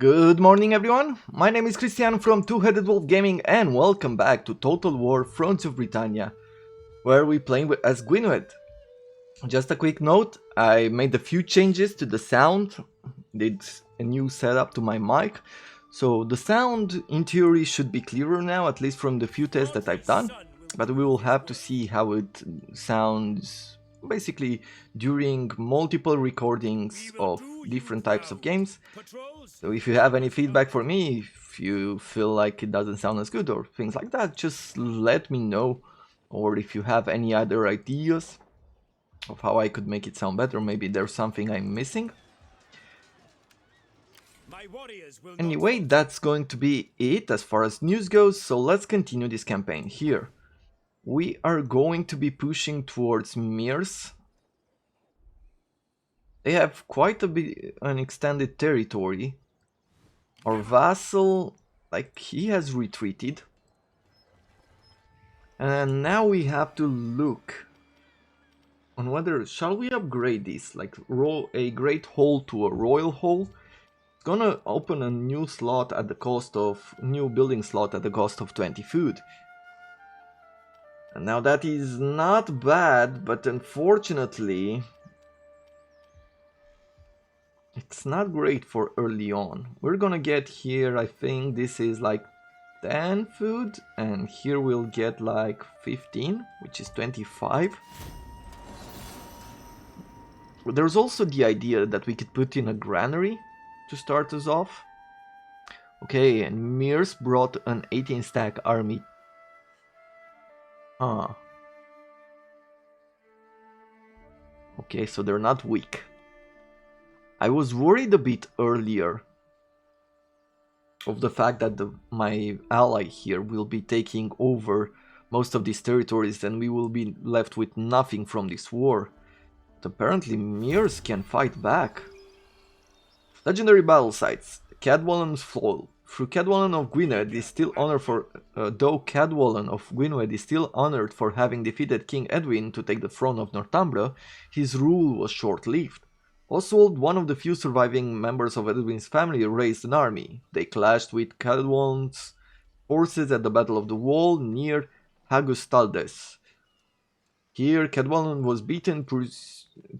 Good morning everyone, my name is Christian from Two-Headed Wolf Gaming and welcome back to Total War Fronts of Britannia, where we play as Gwined. Just a quick note, I made a few changes to the sound, did a new setup to my mic, so the sound in theory should be clearer now, at least from the few tests that I've done, but we will have to see how it sounds basically during multiple recordings of different types of games. So if you have any feedback for me, if you feel like it doesn't sound as good or things like that, just let me know. Or if you have any other ideas of how I could make it sound better, maybe there's something I'm missing. Anyway, that's going to be it as far as news goes, so let's continue this campaign here. We are going to be pushing towards Mirs. They have quite a bit an extended territory. Our vassal, like, he has retreated. And now we have to look on whether, shall we upgrade this, like a great hall to a royal hall? It's gonna open a new slot at the cost of, new building slot at the cost of 20 food. And now that is not bad, but unfortunately, it's not great for early on. We're gonna get here, I think this is like 10 food, and here we'll get like 15, which is 25. There's also the idea that we could put in a granary to start us off. Okay, and Mirs brought an 18 stack army. Ah. Okay, so they're not weak. I was worried a bit earlier of the fact that my ally here will be taking over most of these territories and we will be left with nothing from this war. But apparently Mirs can fight back. Legendary battle sites. Cadwallon's Fall. Though Cadwallon of Gwynedd is still honored for having defeated King Edwin to take the throne of Northumbria, his rule was short-lived. Oswald, one of the few surviving members of Edwin's family, raised an army. They clashed with Cadwallon's forces at the Battle of the Wall near Hagustaldes. Here, Cadwallon was beaten,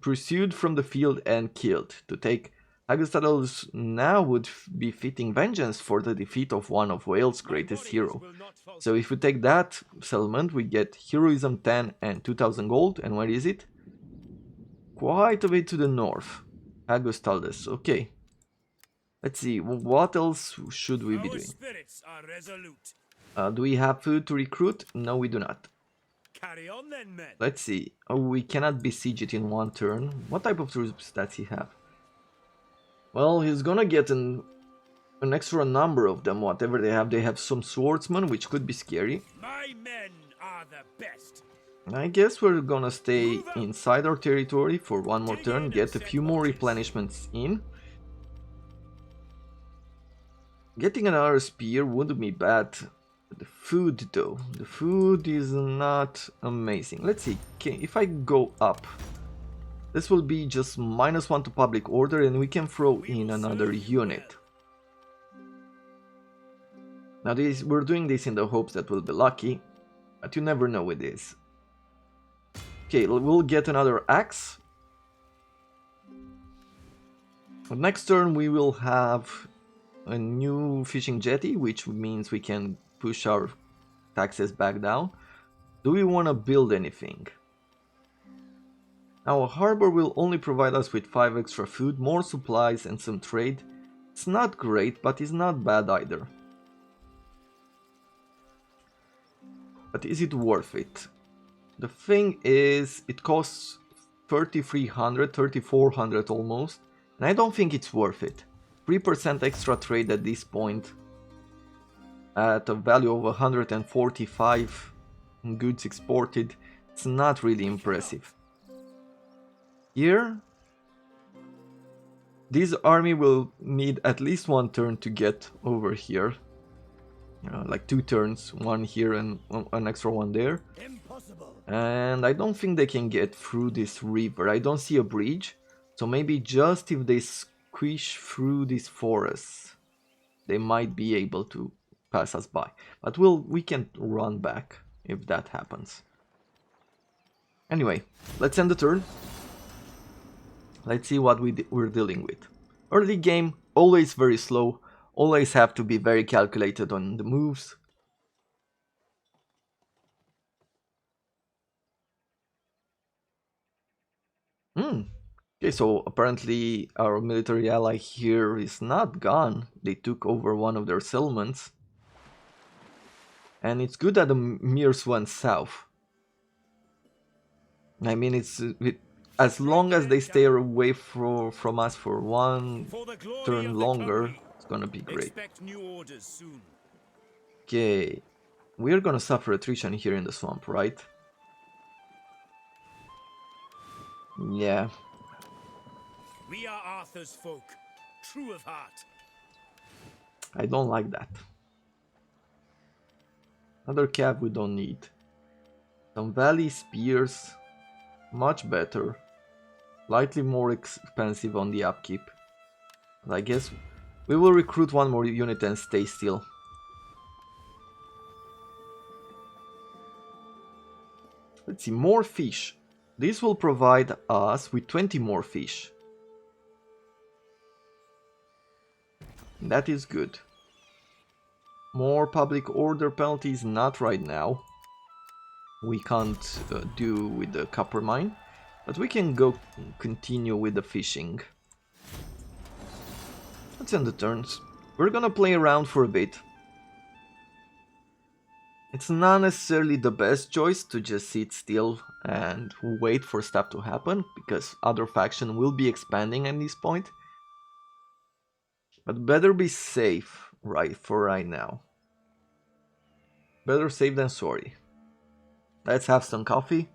pursued from the field, and killed. To take Hagustaldes now would be fitting vengeance for the defeat of one of Wales' greatest heroes. So if we take that settlement, we get Heroism 10 and 2000 gold. And where is it? Quite a bit to the north. Hagustaldes, okay. Let's see, what else should we be doing? Do we have food to recruit? No, we do not. Carry on then, men. Let's see. Oh, we cannot besiege it in one turn. What type of troops does he have? Well, he's gonna get an extra number of them, whatever they have. They have some swordsmen, which could be scary. My men are the best. I guess we're gonna stay inside our territory for one more turn, get a few more replenishments in. Getting another spear wouldn't be bad. The food though, the food is not amazing. Let's see, if I go up, this will be just -1 to public order and we can throw in another unit. Now we're doing this in the hopes that we'll be lucky, but you never know with this. Okay, we'll get another axe. Next turn we will have a new fishing jetty, which means we can push our taxes back down. Do we want to build anything? Now a harbor will only provide us with 5 extra food, more supplies and some trade. It's not great, but it's not bad either. But is it worth it? The thing is, it costs 3,300, 3,400 almost, and I don't think it's worth it. 3% extra trade at this point, at a value of 145 goods exported, it's not really impressive. Here, this army will need at least one turn to get over here. Like 2 turns, one here and an extra one there. Impossible. And I don't think they can get through this river. I don't see a bridge, so maybe just if they squish through this forest. they might be able to pass us by. But we can run back if that happens. Anyway, let's end the turn. Let's see what we're dealing with. Early game, always very slow. Always have to be very calculated on the moves. Okay, so apparently our military ally here is not gone. They took over one of their settlements. And it's good that the Mirs went south. I mean, as long as they stay away from us for one turn longer, it's gonna be great. Okay, we're gonna suffer attrition here in the swamp, right? Yeah. We are Arthur's folk, true of heart. I don't like that. Another cap we don't need. Some valley spears, much better. Slightly more expensive on the upkeep. But I guess we will recruit one more unit and stay still. Let's see, more fish. This will provide us with 20 more fish. That is good. More public order penalties, not right now. We can't do with the copper mine, but we can go continue with the fishing. Let's end the turns. We're gonna play around for a bit. It's not necessarily the best choice to just sit still and wait for stuff to happen, because other faction will be expanding at this point. But better be safe for right now. Better safe than sorry. Let's have some coffee.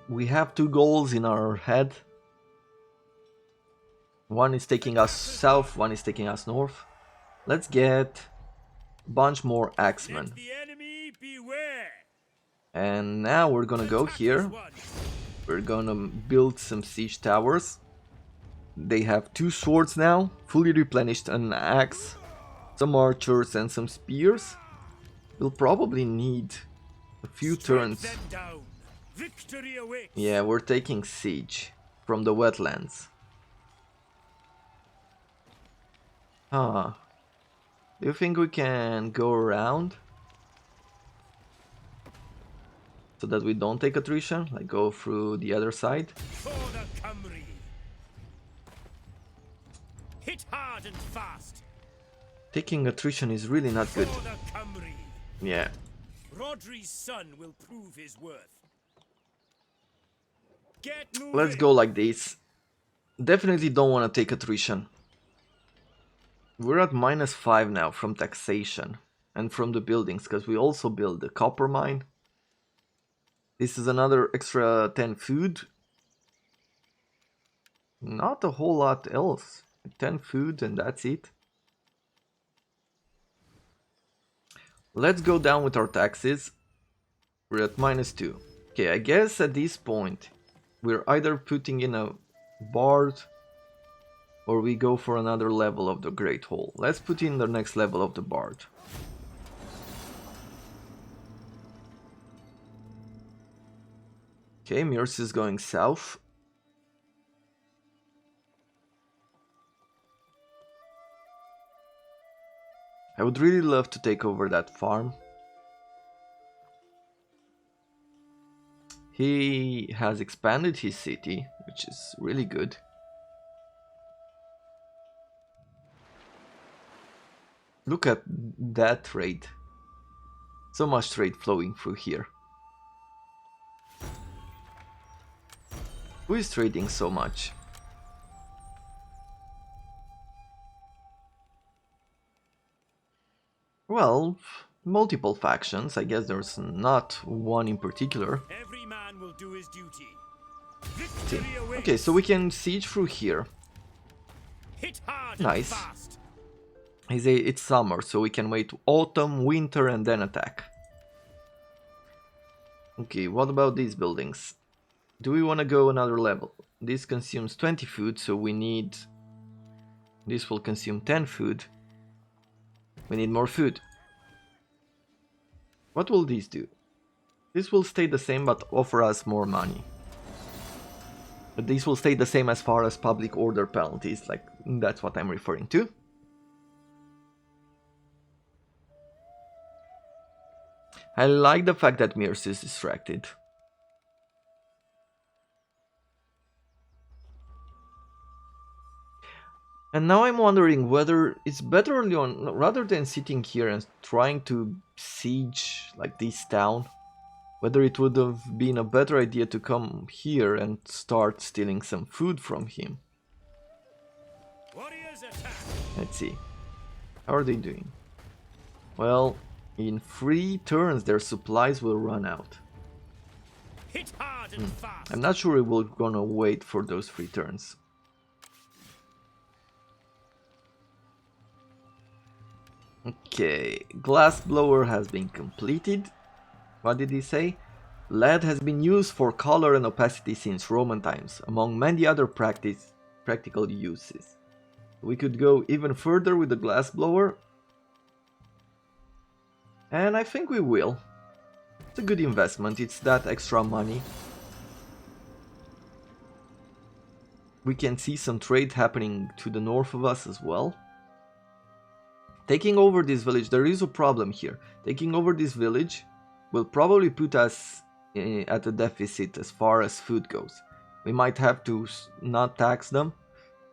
We have two goals in our head. One is taking us south, one is taking us north. Let's get a bunch more axemen. And now we're gonna go here. We're gonna build some siege towers. They have 2 swords now, fully replenished, an axe, some archers and some spears. We'll probably need a few turns. Yeah, we're taking siege from the wetlands. Huh. Do you think we can go around? So that we don't take attrition? Like go through the other side? Hit hard and fast. Taking attrition is really not good. Yeah. Rodri's son will prove his worth. Let's go like this. Definitely don't want to take attrition. We're at -5 now from taxation and from the buildings, because we also build the copper mine. This is another extra 10 food. Not a whole lot else. 10 food and that's it. Let's go down with our taxes. We're at -2. Okay, I guess at this point we're either putting in a bard or we go for another level of the Great Hall. Let's put in the next level of the bard. Okay, Mirs is going south. I would really love to take over that farm. He has expanded his city, which is really good. Look at that trade. So much trade flowing through here. Who is trading so much? Well, multiple factions. I guess there's not one in particular. Every man will do his duty. Okay, so we can siege through here. Hit hard Nice. and fast. It's summer, so we can wait autumn, winter, and then attack. Okay, what about these buildings? Do we want to go another level? This consumes 20 food, so we need... This will consume 10 food. We need more food. What will these do? This will stay the same but offer us more money. But these will stay the same as far as public order penalties, like that's what I'm referring to. I like the fact that Mears is distracted. And now I'm wondering whether it's better early on, rather than sitting here and trying to siege like this town, whether it would have been a better idea to come here and start stealing some food from him. Let's see. How are they doing? Well, in 3 turns their supplies will run out. Hit hard and fast. I'm not sure we're gonna wait for those 3 turns. Okay, glass blower has been completed. What did he say? Lead has been used for color and opacity since Roman times, among many other practical uses. We could go even further with the glass blower, and I think we will. It's a good investment, it's that extra money. We can see some trade happening to the north of us as well. Taking over this village, there is a problem here. Taking over this village will probably put us at a deficit as far as food goes. We might have to not tax them,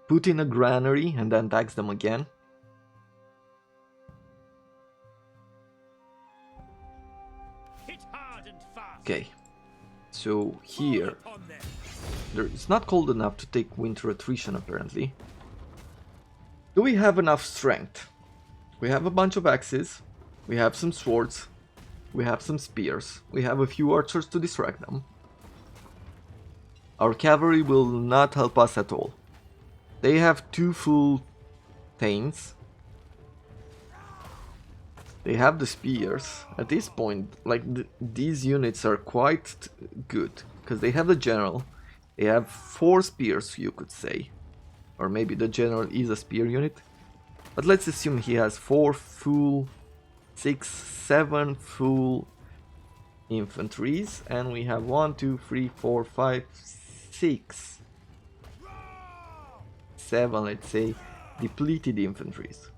put in a granary and then tax them again. Hit hard and fast. Okay, so here, it's not cold enough to take winter attrition apparently. Do we have enough strength? We have a bunch of axes, we have some swords, we have some spears, we have a few archers to distract them. Our cavalry will not help us at all. They have 2 full thanes. They have the spears. At this point, like these units are quite good, because they have the general. They have 4 spears, you could say. Or maybe the general is a spear unit. But let's assume he has 4 full, 6, 7 full infantries, and we have 1, 2, 3, 4, 5, 6, 7, let's say, depleted infantries.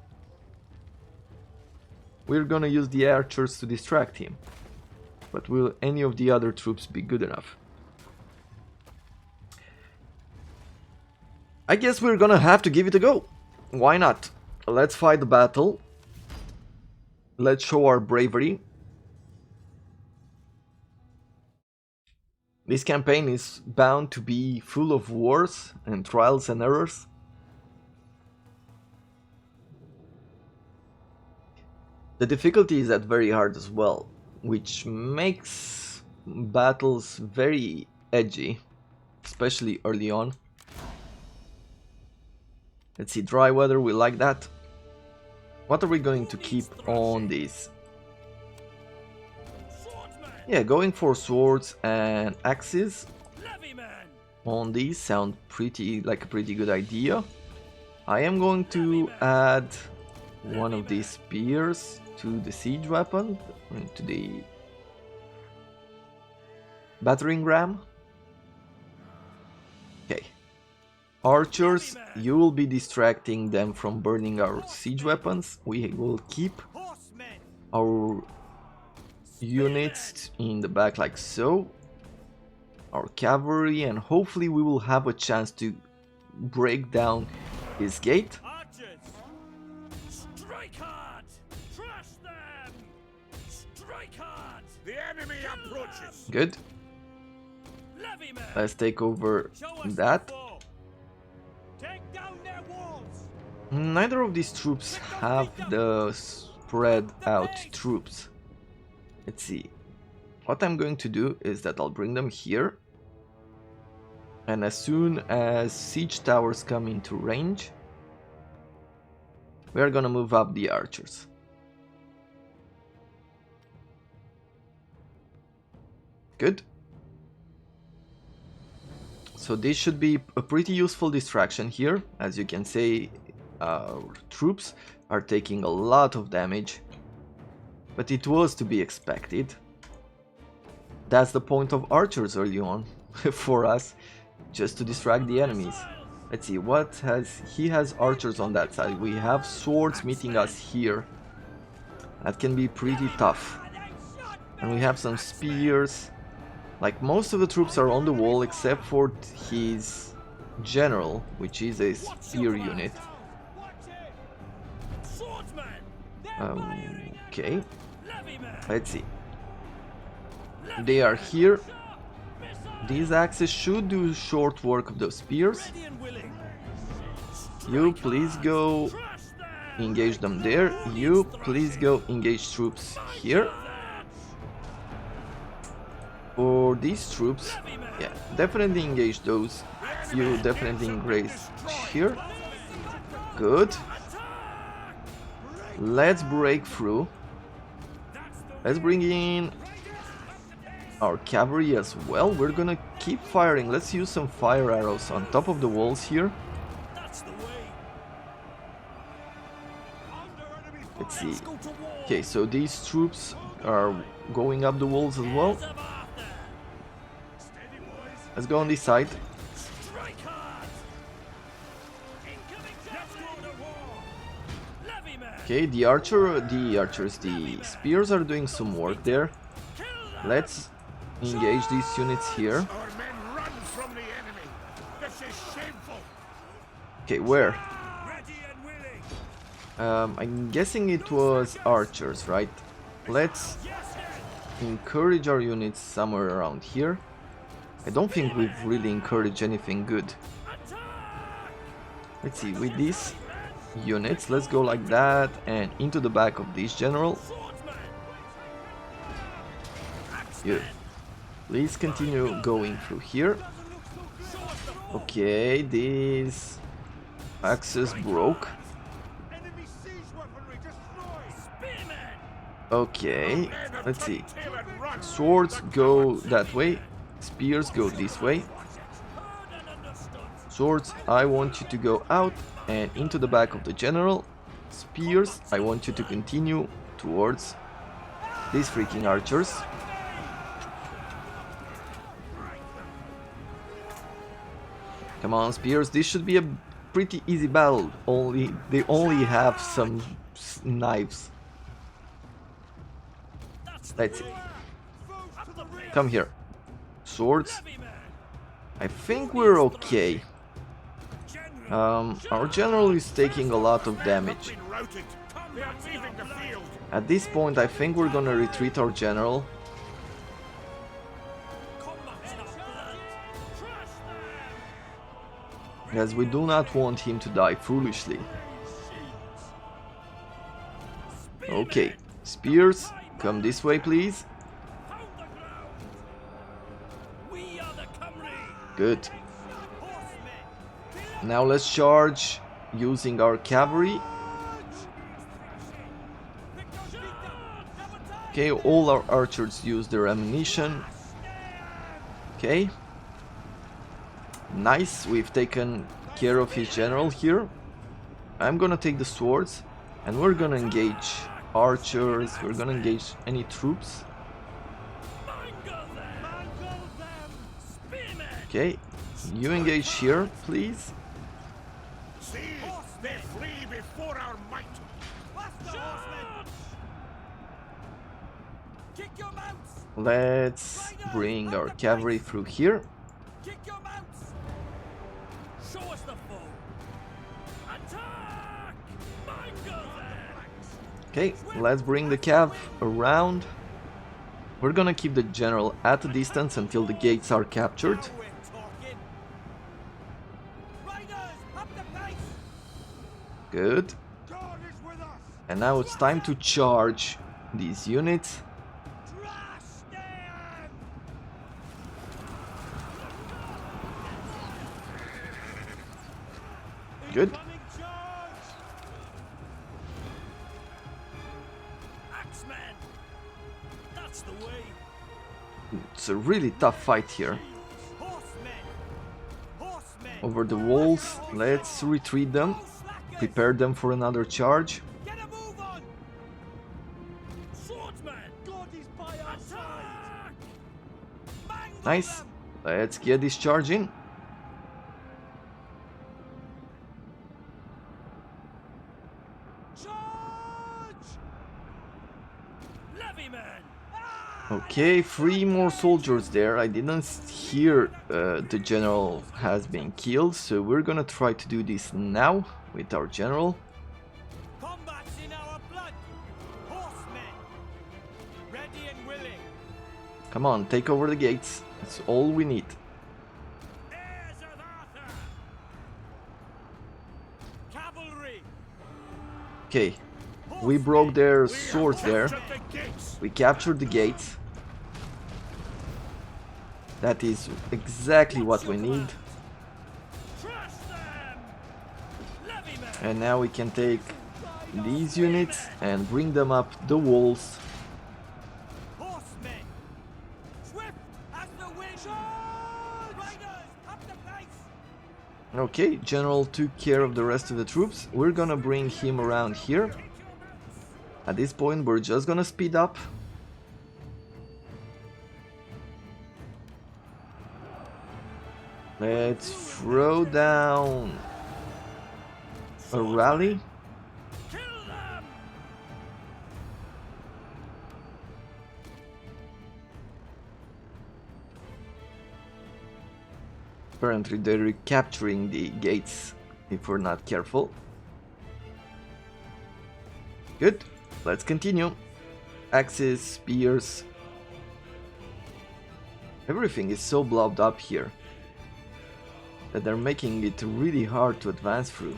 We're gonna use the archers to distract him, but will any of the other troops be good enough? I guess we're gonna have to give it a go. Why not? Let's fight the battle. Let's show our bravery. This campaign is bound to be full of wars and trials and errors. The difficulty is at very hard as well, which makes battles very edgy, especially early on. Let's see, dry weather, we like that. What are we going to keep on this? Yeah, going for swords and axes on these sound like a pretty good idea. I am going to add one of these spears to the siege weapon, to the battering ram. Okay. Archers, you will be distracting them from burning our siege weapons. We will keep our units in the back like so. Our cavalry, and hopefully we will have a chance to break down his gate. Strike hard! Crush them! Strike hard! The enemy approaches! Good. Let's take over that. Take down their walls! Neither of these troops have the spread out troops. Let's see. What I'm going to do is that I'll bring them here. And as soon as siege towers come into range, we are gonna move up the archers. Good. So this should be a pretty useful distraction here. As you can see, our troops are taking a lot of damage, but it was to be expected. That's the point of archers early on for us, just to distract the enemies. Let's see, what has he has archers on that side. We have swords meeting us here. That can be pretty tough. And we have some spears. Like, most of the troops are on the wall except for his general, which is a spear unit. Okay, let's see. They are here. These axes should do short work of those spears. You please go engage them there. You please go engage troops here. For these troops, yeah, definitely engage those. You definitely engage here. Good. Let's break through. Let's bring in our cavalry as well. We're gonna keep firing. Let's use some fire arrows on top of the walls here. Let's see. Okay, so these troops are going up the walls as well. Let's go on this side. Okay, the spears are doing some work there. Let's engage these units here. Okay, where? I'm guessing it was archers, right? Let's encourage our units somewhere around here. I don't think we've really encouraged anything good. Let's see, with these units, let's go like that and into the back of this general. You, please continue going through here. Okay, these axes broke. Okay, let's see. Swords go that way. Spears go this way. Swords, I want you to go out and into the back of the general. Spears, I want you to continue towards these freaking archers. Come on, spears, this should be a pretty easy battle. They only have some knives. Let's see. Come here. Swords. I think we're okay. Our general is taking a lot of damage. At this point, I think we're gonna retreat our general. As we do not want him to die foolishly. Okay, spears, come this way, please. Good. Now let's charge using our cavalry. Okay, all our archers use their ammunition. Okay. Nice, we've taken care of his general here. I'm gonna take the swords and we're gonna engage archers, we're gonna engage any troops. Okay, you engage here, please. Let's bring our cavalry through here. Okay, let's bring the cav around. We're gonna keep the general at a distance until the gates are captured. Good. And now it's time to charge these units. Good. It's a really tough fight here. Horsemen! Horsemen! Over the walls, let's retreat them, prepare them for another charge. Get a move on! Swordsman! God is by our side! Mangle Nice. them! Let's get this charge in. Charge! Levyman! Okay, 3 more soldiers there. I didn't hear the general has been killed, so we're gonna try to do this now with our general. Combat's in our blood! Horsemen! Ready and willing! Come on, take over the gates. That's all we need. Heirs of Arthur! Cavalry! Okay, we broke their We swords have there. captured the gates. We captured the gates. That is exactly what we need. Crush them! Levyman! And now we can take these units and bring them up the walls. Horsemen! Swift as the wind! Charge! Riders, up the pace! Okay, general took care of the rest of the troops. We're gonna bring him around here. Take your mounts! At this point, we're just gonna speed up. Let's throw down a rally. Kill them! Apparently they're recapturing the gates if we're not careful. Good, let's continue. Axes, spears. Everything is so blobbed up here that they're making it really hard to advance through.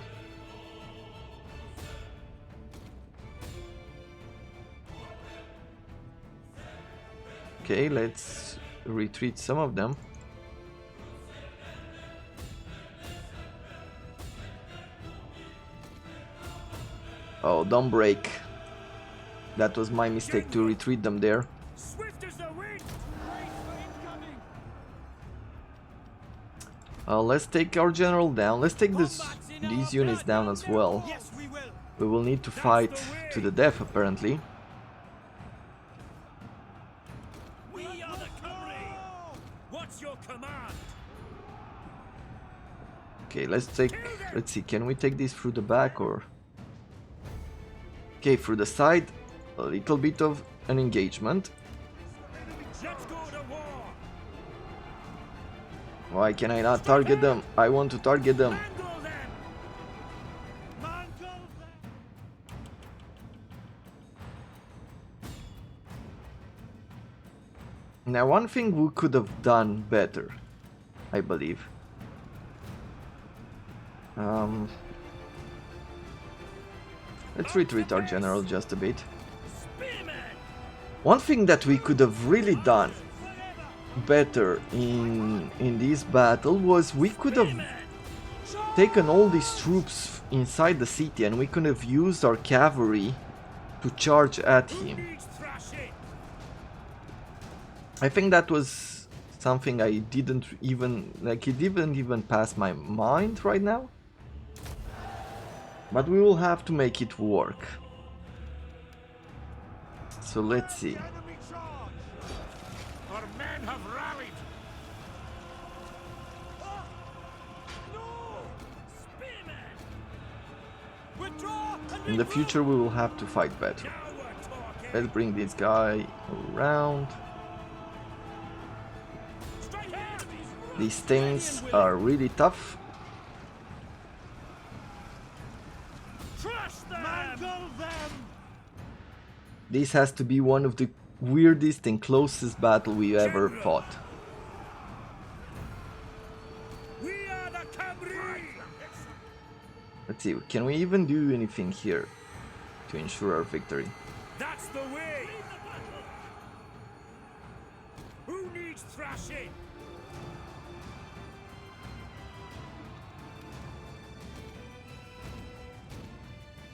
Okay, let's retreat some of them. Oh, don't break. That was my mistake to retreat them there. Swift as the wind! Brace for incoming! Let's take our general down. Let's take these units down as well. Yes, we will! We will need to fight to the death, apparently. We are the cavalry! What's your command? Okay, let's see, can we take this through the back or... Okay, through the side, a little bit of an engagement. Let's go to war! Why can I not target them? I want to target them. Mangle them! Mangle them! Now, one thing we could have done better, I believe. Let's retreat our general just a bit. Spearman! One thing that we could have really done better in this battle was we could have taken all these troops inside the city and we could have used our cavalry to charge at him. Needs thrashing! I think that was something I didn't even, like, it didn't even pass my mind right now. But we will have to make it work. So let's see. Enemy charge! Our men have rallied! No! Spearman! Withdraw! In the future we will have to fight better. Now we're talking! Let's bring this guy around. Strike out! These stains are really tough. Crush them! Mangle them! This has to be one of the weirdest and closest battle we ever fought. We are the cavalry! Let's see, can we even do anything here to ensure our victory? That's the way! Who needs thrashing?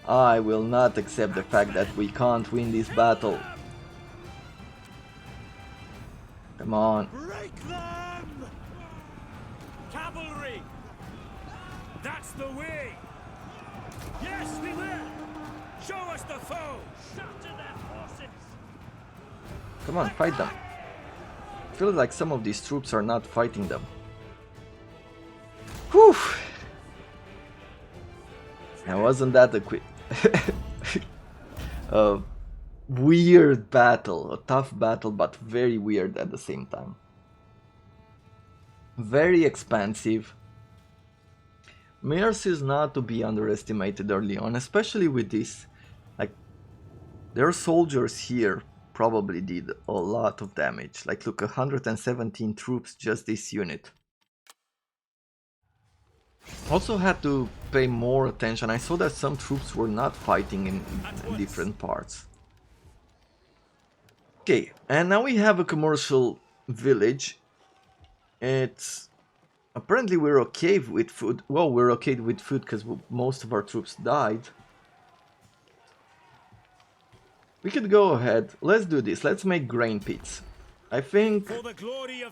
I will not accept the fact that we can't win this battle. Come on. Break them! Cavalry! That's the way! Yes, we will! Show us the foe! Shatter their forces! Come on, fight them. I feel like some of these troops are not fighting them. Whew! Now wasn't that a quick... a weird battle, a tough battle, but very weird at the same time. Very expansive. Mayors is not to be underestimated early on, especially with this. Like, their soldiers here probably did a lot of damage. Like, look, 117 troops, just this unit. Also had to pay more attention. I saw that some troops were not fighting in different parts. Okay, and now we have a commercial village. It's... Apparently we're okay with food. Well, we're okay with food because most of our troops died. We could go ahead. Let's do this. Let's make grain pits. I think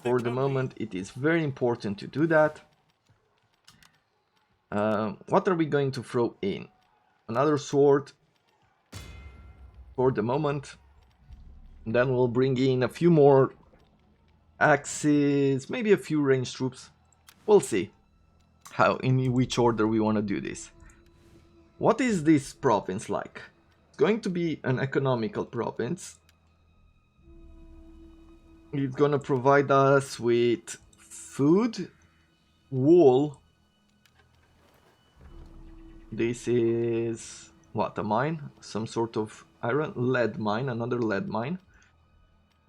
for the moment it is very important to do that. What are we going to throw in? Another sword for the moment. Then we'll bring in a few more axes, maybe a few ranged troops. We'll see how, in which order we want to do this. What is this province like? It's going to be an economical province. It's gonna provide us with food, wool. This is what, a mine? Some sort of iron lead mine, another lead mine.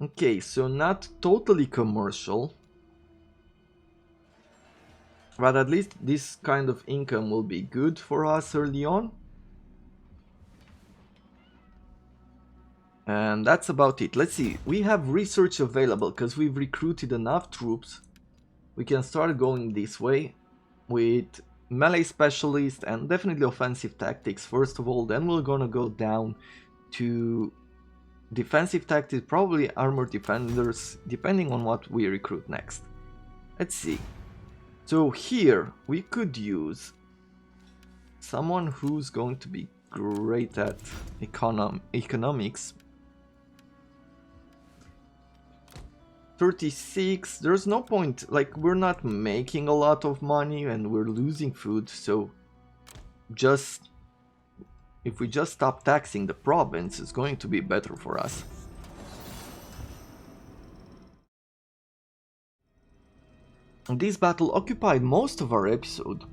Okay, so not totally commercial. But at least this kind of income will be good for us early on. And that's about it. Let's see, we have research available because we've recruited enough troops. We can start going this way with melee specialist and definitely offensive tactics first of all. Then we're gonna go down to defensive tactics, probably armor defenders, depending on what we recruit next. Let's see. So here we could use someone who's going to be great at economics. 36, there's no point, like we're not making a lot of money and we're losing food, so just if we just stop taxing the province, it's going to be better for us. This battle occupied most of our episode.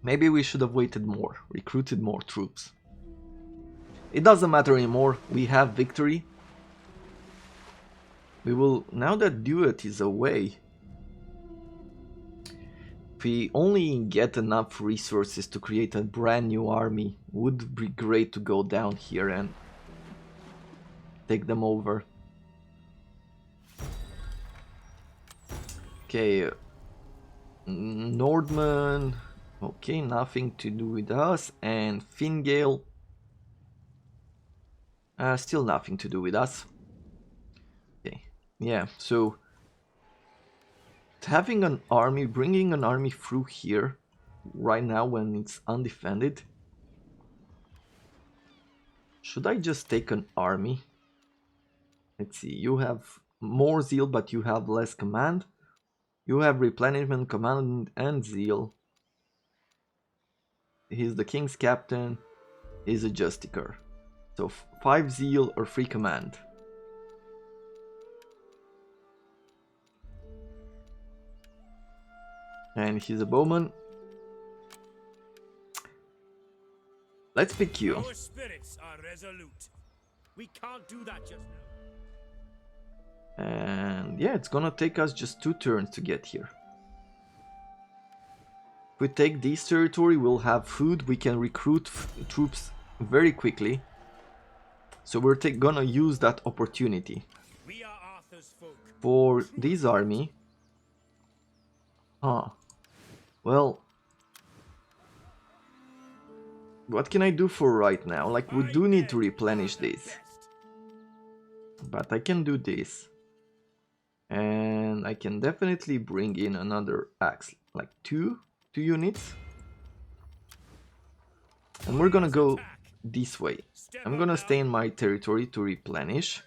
Maybe we should have waited more, recruited more troops. It doesn't matter anymore, we have victory. We will, now that Duet is away, if we only get enough resources to create a brand new army, would be great to go down here and take them over. Okay, Nordman, okay, nothing to do with us, and Fingale, still nothing to do with us. Okay, yeah, so having an army, bringing an army through here right now when it's undefended. Should I just take an army? Let's see, you have more zeal but you have less command. You have replenishment, command, and zeal. He's the king's captain. He's a justicar. So 5 zeal or 3 command. And he's a bowman. Let's pick you. Our spirits are resolute. We can't do that just now. And yeah, it's gonna take us just 2 turns to get here. If we take this territory, we'll have food. We can recruit troops very quickly. So we're gonna use that opportunity. We are Arthur's folk. For this army. Well, what can I do for right now? Like, we do need to replenish this. But I can do this. And I can definitely bring in another axe, like two units. And we're gonna go this way. I'm gonna stay in my territory to replenish.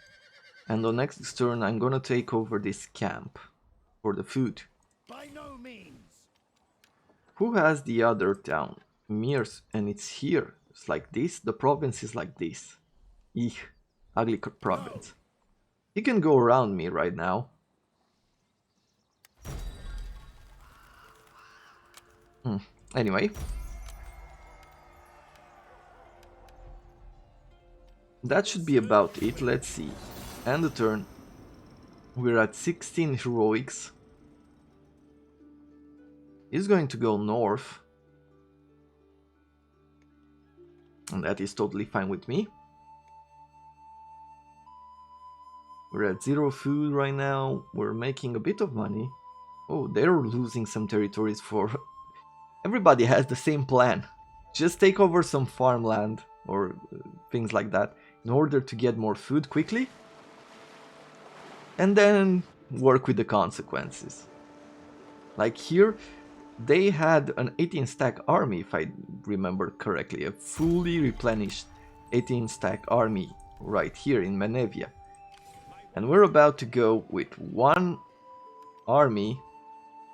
And on next turn I'm gonna take over this camp for the food. By no means. Who has the other town? Mirs, and it's here. It's like this. The province is like this. Eek, ugly province. He can go around me right now. Anyway. That should be about it. Let's see. End the turn. We're at 16 heroics. He's going to go north. And that is totally fine with me. We're at 0 food right now. We're making a bit of money. Oh, they're losing some territories for... Everybody has the same plan. Just take over some farmland or things like that in order to get more food quickly. And then work with the consequences. Like here, they had an 18 stack army, if I remember correctly. A fully replenished 18 stack army right here in Menevia. And we're about to go with one army,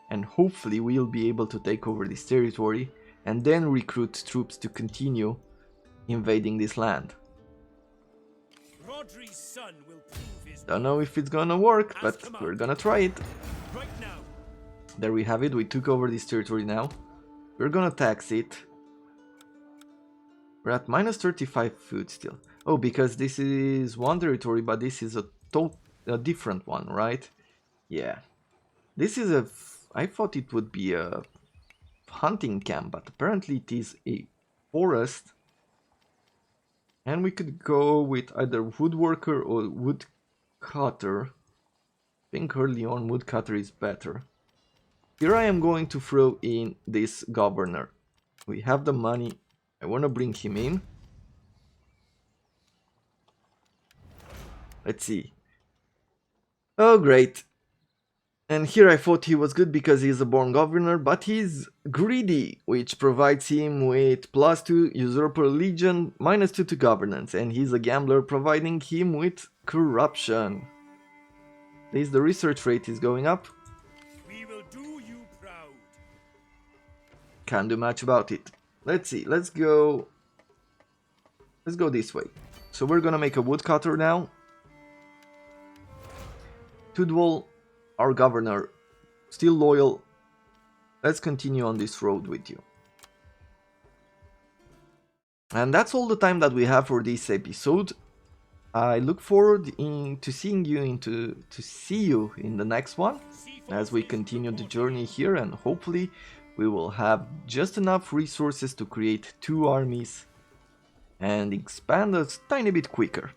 and hopefully we'll be able to take over this territory and then recruit troops to continue invading this land. Rodri's son will prove his... Don't know if it's gonna work, but we're gonna try it. Right now. There we have it, we took over this territory now. We're gonna tax it. We're at minus 35 food still. Oh, because this is one territory, but this is a different one, right? Yeah. This is a... I thought it would be a hunting camp, but apparently it is a forest. And we could go with either woodworker or woodcutter. I think early on woodcutter is better. Here I am going to throw in this governor. We have the money. I want to bring him in. Let's see. Oh, great. And here I thought he was good because he's a born governor, but he's greedy, which provides him with +2 usurper legion, -2 to governance, and he's a gambler, providing him with corruption. At least the research rate is going up. We will do you proud. Can't do much about it. Let's see, let's go this way. So we're gonna make a woodcutter now. Tudwal, our governor, still loyal. Let's continue on this road with you. And that's all the time that we have for this episode. I look forward to seeing you in the next one as we continue the journey here, and hopefully we will have just enough resources to create 2 armies and expand a tiny bit quicker.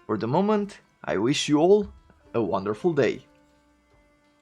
For the moment, I wish you all a wonderful day.